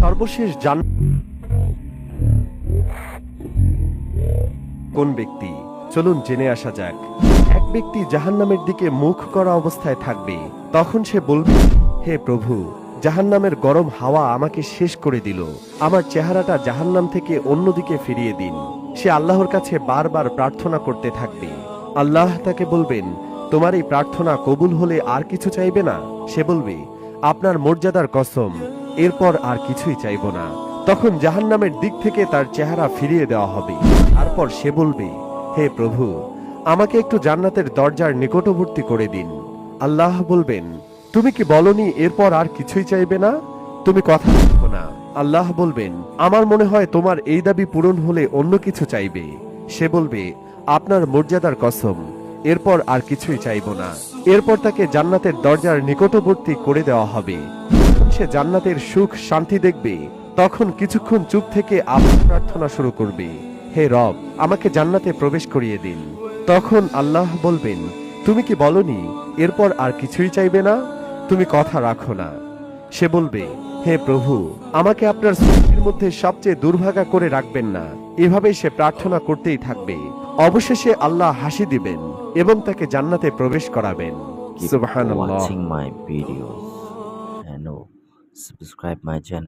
সর্বশেষ কোন ব্যক্তি? চলুন জেনে আসা যাক। এক ব্যক্তি জাহান্নামের দিকে মুখ করা অবস্থায় থাকবে। তখন সে বলবে, হে প্রভু, জাহান্নামের গরম হাওয়া আমাকে শেষ করে দিল, আমার চেহারাটা জাহান্নাম থেকে অন্যদিকে ফিরিয়ে দিন। সে আল্লাহর কাছে বারবার প্রার্থনা করতে থাকবে। আল্লাহ তাকে বলবেন, তোমার এই প্রার্থনা কবুল হলে আর কিছু চাইবে না? সে বলবে, আপনার মর্যাদার কসম, এরপর আর কিছুই চাইব না। তখন জাহান্নামের দিক থেকে তার চেহারা ফিরিয়ে দেওয়া হবে। তারপর সে বলবে, হে প্রভু, আমাকে একটু জান্নাতের দরজার নিকটবর্তী করে দিন। আল্লাহ বলবেন, তুমি কি বলনি এরপর আর কিছুই চাইবে না? তুমি কথা রাখো না। আল্লাহ বলবেন, আমার মনে হয় তোমার এই দাবি পূরণ হলে অন্য কিছু চাইবে। সে বলবে, আপনার মর্যাদার কসম, এরপর আর কিছুই চাইব না। এরপর তাকে জান্নাতের দরজার নিকটবর্তী করে দেওয়া হবে। সে জান্নাতের সুখ শান্তি দেখবে। তখন কিছুক্ষণ চুপ থেকে আবার প্রার্থনা শুরু করবে, হে রব, আমাকে জান্নাতে প্রবেশ করিয়ে দিন। তখন আল্লাহ বলবেন, তুমি কি বলনি এরপর আর কিছুই চাইবে না? তুমি কথা রাখো না। সে বলবে, হে প্রভু, আমাকে আপনার সৃষ্টির মধ্যে সবচেয়ে দুর্ভাগা করে রাখবেন না। এভাবেই সে প্রার্থনা করতেই থাকবে। অবশেষে আল্লাহ হাসি দিবেন এবং তাকে জান্নাতে প্রবেশ করাবেন। Keep সুবহানাল্লাহ। watching my videos and subscribe my channel.